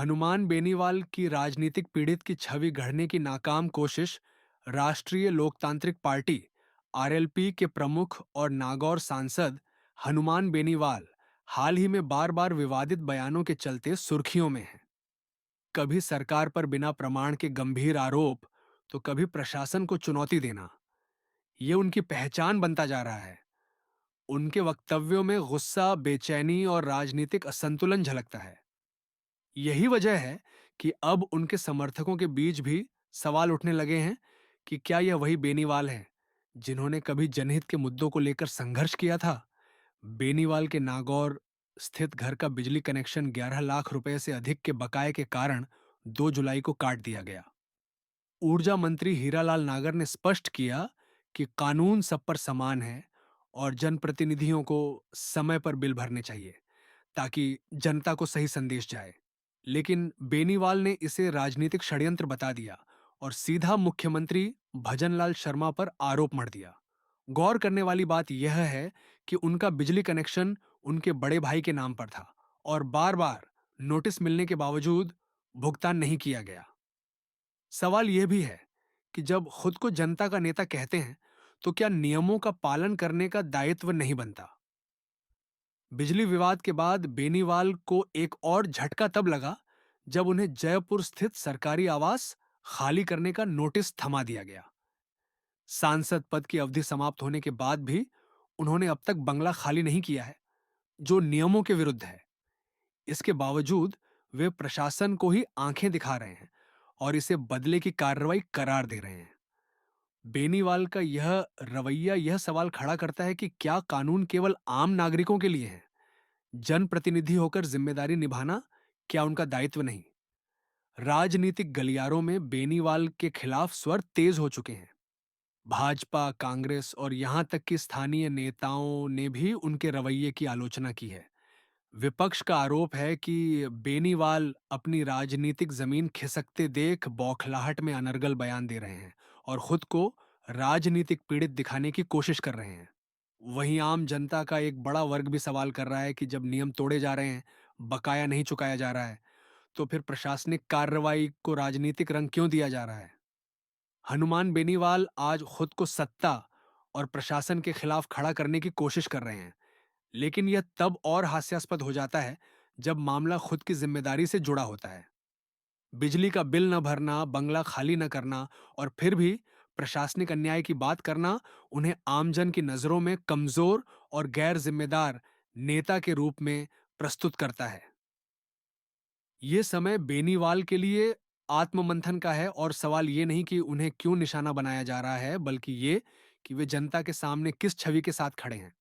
हनुमान बेनीवाल की राजनीतिक पीड़ित की छवि गढ़ने की नाकाम कोशिश राष्ट्रीय लोकतांत्रिक पार्टी आरएलपी के प्रमुख और नागौर सांसद हनुमान बेनीवाल हाल ही में बार बार विवादित बयानों के चलते सुर्खियों में हैं। कभी सरकार पर बिना प्रमाण के गंभीर आरोप, तो कभी प्रशासन को चुनौती देना, ये उनकी पहचान बनता जा रहा है। उनके वक्तव्यों में गुस्सा, बेचैनी और राजनीतिक असंतुलन झलकता है। यही वजह है कि अब उनके समर्थकों के बीच भी सवाल उठने लगे हैं कि क्या यह वही बेनीवाल है जिन्होंने कभी जनहित के मुद्दों को लेकर संघर्ष किया था। बेनीवाल के नागौर स्थित घर का बिजली कनेक्शन 11 लाख रुपए से अधिक के बकाये के कारण 2 जुलाई को काट दिया गया। ऊर्जा मंत्री हीरालाल नागर ने स्पष्ट किया कि कानून सब पर समान है और जनप्रतिनिधियों को समय पर बिल भरने चाहिए ताकि जनता को सही संदेश जाए। लेकिन बेनीवाल ने इसे राजनीतिक षड्यंत्र बता दिया और सीधा मुख्यमंत्री भजनलाल शर्मा पर आरोप मढ़ दिया। गौर करने वाली बात यह है कि उनका बिजली कनेक्शन उनके बड़े भाई के नाम पर था और बार बार नोटिस मिलने के बावजूद भुगतान नहीं किया गया। सवाल यह भी है कि जब खुद को जनता का नेता कहते हैं, तो क्या नियमों का पालन करने का दायित्व नहीं बनता। बिजली विवाद के बाद बेनीवाल को एक और झटका तब लगा जब उन्हें जयपुर स्थित सरकारी आवास खाली करने का नोटिस थमा दिया गया। सांसद पद की अवधि समाप्त होने के बाद भी उन्होंने अब तक बंगला खाली नहीं किया है, जो नियमों के विरुद्ध है। इसके बावजूद वे प्रशासन को ही आंखें दिखा रहे हैं और इसे बदले की कार्रवाई करार दे रहे हैं। बेनीवाल का यह रवैया यह सवाल खड़ा करता है कि क्या कानून केवल आम नागरिकों के लिए है। जनप्रतिनिधि होकर जिम्मेदारी निभाना क्या उनका दायित्व नहीं। राजनीतिक गलियारों में बेनीवाल के खिलाफ स्वर तेज हो चुके हैं। भाजपा, कांग्रेस और यहां तक कि स्थानीय नेताओं ने भी उनके रवैये की आलोचना की है। विपक्ष का आरोप है कि बेनीवाल अपनी राजनीतिक जमीन खिसकते देख बौखलाहट में अनर्गल बयान दे रहे हैं और खुद को राजनीतिक पीड़ित दिखाने की कोशिश कर रहे हैं। वहीं आम जनता का एक बड़ा वर्ग भी सवाल कर रहा है कि जब नियम तोड़े जा रहे हैं, बकाया नहीं चुकाया जा रहा है, तो फिर प्रशासनिक कार्रवाई को राजनीतिक रंग क्यों दिया जा रहा है। हनुमान बेनीवाल आज खुद को सत्ता और प्रशासन के खिलाफ खड़ा करने की कोशिश कर रहे हैं, लेकिन यह तब और हास्यास्पद हो जाता है जब मामला खुद की जिम्मेदारी से जुड़ा होता है। बिजली का बिल न भरना, बंगला खाली न करना और फिर भी प्रशासनिक अन्याय की बात करना उन्हें आमजन की नजरों में कमजोर और गैर जिम्मेदार नेता के रूप में प्रस्तुत करता है। ये समय बेनीवाल के लिए आत्ममंथन का है और सवाल ये नहीं कि उन्हें क्यों निशाना बनाया जा रहा है, बल्कि ये कि वे जनता के सामने किस छवि के साथ खड़े हैं।